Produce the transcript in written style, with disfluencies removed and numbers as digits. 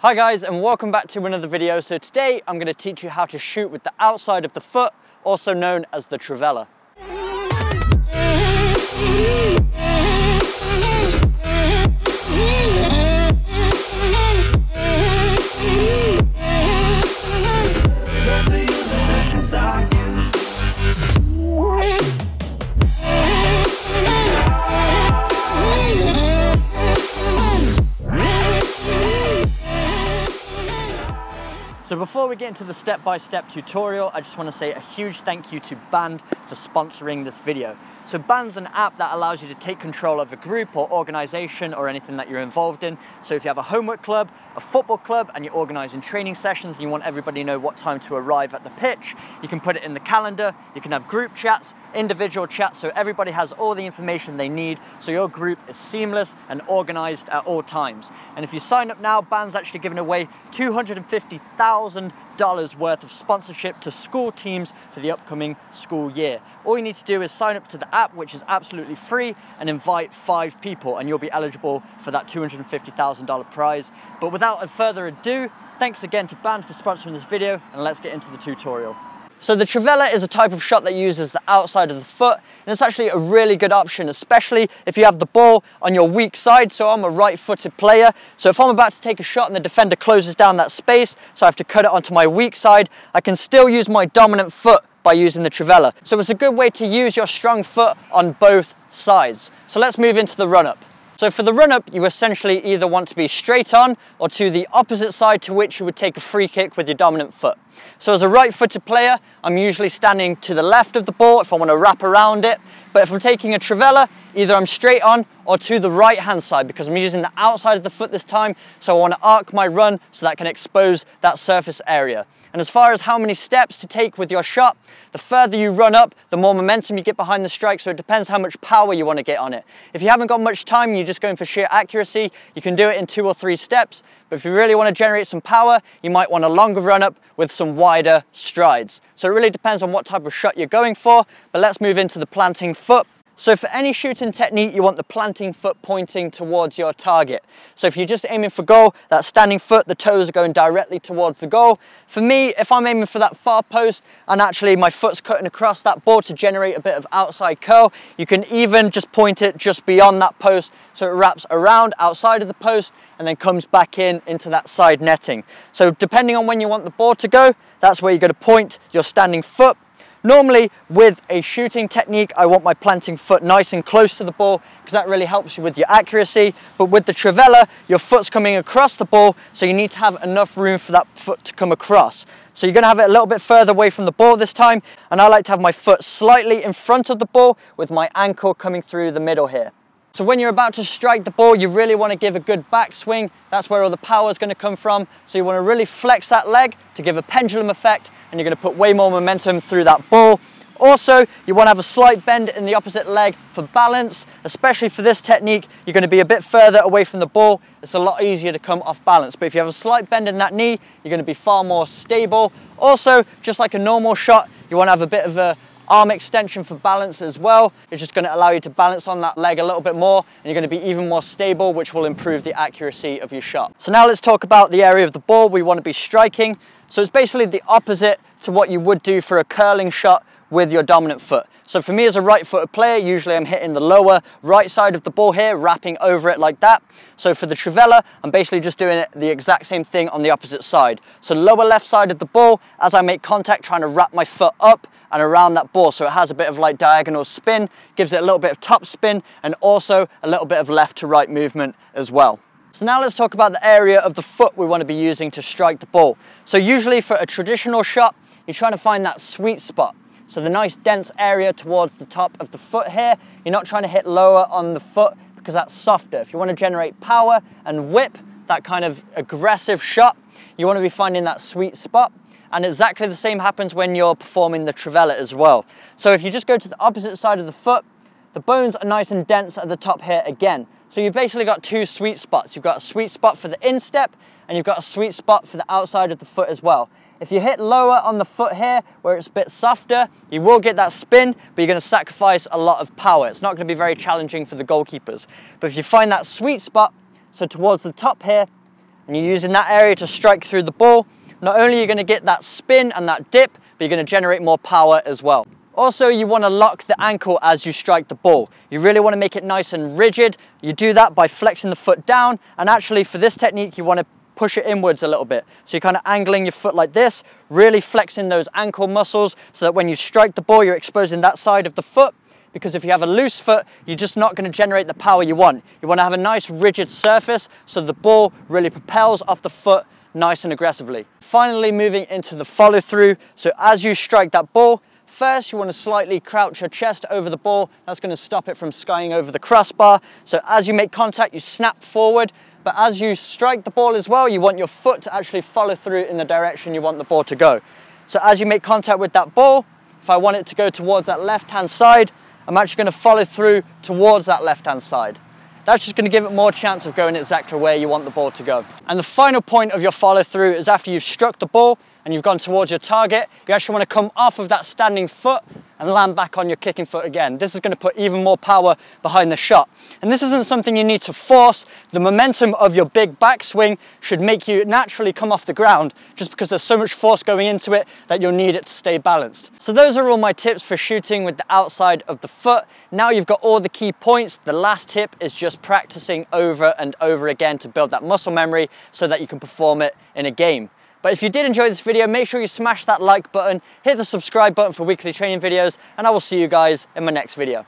Hi guys, and welcome back to another video. So today I'm going to teach you how to shoot with the outside of the foot, also known as the Trivela. So before we get into the step-by-step tutorial, I just want to say a huge thank you to Band for sponsoring this video. So Band's an app that allows you to take control of a group or organization or anything that you're involved in. So if you have a homework club, a football club, and you're organizing training sessions and you want everybody to know what time to arrive at the pitch, you can put it in the calendar, you can have group chats, individual chats, so everybody has all the information they need, so your group is seamless and organized at all times. And if you sign up now, Band's actually giving away $250,000 worth of sponsorship to school teams for the upcoming school year. All you need to do is sign up to the app, which is absolutely free, and invite 5 people, and you'll be eligible for that $250,000 prize. But without further ado, thanks again to Band for sponsoring this video, and let's get into the tutorial. So the Trivela is a type of shot that uses the outside of the foot, and it's actually a really good option, especially if you have the ball on your weak side. So I'm a right-footed player, so if I'm about to take a shot and the defender closes down that space, so I have to cut it onto my weak side, I can still use my dominant foot by using the Trivela. So it's a good way to use your strong foot on both sides. So let's move into the run-up. So for the run-up, you essentially either want to be straight on or to the opposite side, to which you would take a free kick with your dominant foot. So as a right-footed player, I'm usually standing to the left of the ball if I want to wrap around it. But if I'm taking a Trivela, either I'm straight on or to the right-hand side, because I'm using the outside of the foot this time, so I want to arc my run so that can expose that surface area. And as far as how many steps to take with your shot, the further you run up, the more momentum you get behind the strike, so it depends how much power you want to get on it. If you haven't got much time and you're just going for sheer accuracy, you can do it in 2 or 3 steps. But if you really want to generate some power, you might want a longer run-up with some wider strides. So it really depends on what type of shot you're going for, but let's move into the planting foot. So for any shooting technique, you want the planting foot pointing towards your target. So if you're just aiming for goal, that standing foot, the toes are going directly towards the goal. For me, if I'm aiming for that far post and actually my foot's cutting across that ball to generate a bit of outside curl, you can even just point it just beyond that post so it wraps around outside of the post and then comes back into that side netting. So depending on when you want the ball to go, that's where you're going to point your standing foot. Normally, with a shooting technique, I want my planting foot nice and close to the ball because that really helps you with your accuracy. But with the Trivela, your foot's coming across the ball, so you need to have enough room for that foot to come across. So you're going to have it a little bit further away from the ball this time, and I like to have my foot slightly in front of the ball with my ankle coming through the middle here. So when you're about to strike the ball, you really want to give a good backswing. That's where all the power is going to come from. So you want to really flex that leg to give a pendulum effect, and you're going to put way more momentum through that ball. Also, you want to have a slight bend in the opposite leg for balance. Especially for this technique, you're going to be a bit further away from the ball. It's a lot easier to come off balance. But if you have a slight bend in that knee, you're going to be far more stable. Also, just like a normal shot, you want to have a bit of a arm extension for balance as well. It's just going to allow you to balance on that leg a little bit more, and you're going to be even more stable, which will improve the accuracy of your shot. So now let's talk about the area of the ball we want to be striking. So it's basically the opposite to what you would do for a curling shot with your dominant foot. So for me as a right-footed player, usually I'm hitting the lower right side of the ball here, wrapping over it like that. So for the Trivela, I'm basically just doing it the exact same thing on the opposite side. So lower left side of the ball, as I make contact, trying to wrap my foot up and around that ball, so it has a bit of like diagonal spin, gives it a little bit of top spin, and also a little bit of left to right movement as well. So now let's talk about the area of the foot we want to be using to strike the ball. So usually for a traditional shot, you're trying to find that sweet spot. So the nice dense area towards the top of the foot here. You're not trying to hit lower on the foot because that's softer. If you want to generate power and whip, that kind of aggressive shot, you want to be finding that sweet spot. And exactly the same happens when you're performing the Trivela as well. So if you just go to the opposite side of the foot, the bones are nice and dense at the top here again. So you've basically got 2 sweet spots. You've got a sweet spot for the instep, and you've got a sweet spot for the outside of the foot as well. If you hit lower on the foot here, where it's a bit softer, you will get that spin, but you're going to sacrifice a lot of power. It's not going to be very challenging for the goalkeepers. But if you find that sweet spot, so towards the top here, and you're using that area to strike through the ball, not only are you going to get that spin and that dip, but you're going to generate more power as well. Also, you want to lock the ankle as you strike the ball. You really want to make it nice and rigid. You do that by flexing the foot down, and actually for this technique you want to push it inwards a little bit. So you're kind of angling your foot like this, really flexing those ankle muscles so that when you strike the ball you're exposing that side of the foot, because if you have a loose foot you're just not going to generate the power you want. You want to have a nice rigid surface so the ball really propels off the foot nice and aggressively. Finally, moving into the follow through. So as you strike that ball, first you want to slightly crouch your chest over the ball. That's going to stop it from skying over the crossbar. So as you make contact you snap forward, but as you strike the ball as well you want your foot to actually follow through in the direction you want the ball to go. So as you make contact with that ball, if I want it to go towards that left hand side, I'm actually going to follow through towards that left hand side. That's just going to give it more chance of going exactly where you want the ball to go. And the final point of your follow through is after you've struck the ball and you've gone towards your target, you actually want to come off of that standing foot and land back on your kicking foot again. This is going to put even more power behind the shot. And this isn't something you need to force. The momentum of your big backswing should make you naturally come off the ground just because there's so much force going into it that you'll need it to stay balanced. So those are all my tips for shooting with the outside of the foot. Now you've got all the key points. The last tip is just practicing over and over again to build that muscle memory so that you can perform it in a game. But if you did enjoy this video, make sure you smash that like button, hit the subscribe button for weekly training videos, and I will see you guys in my next video.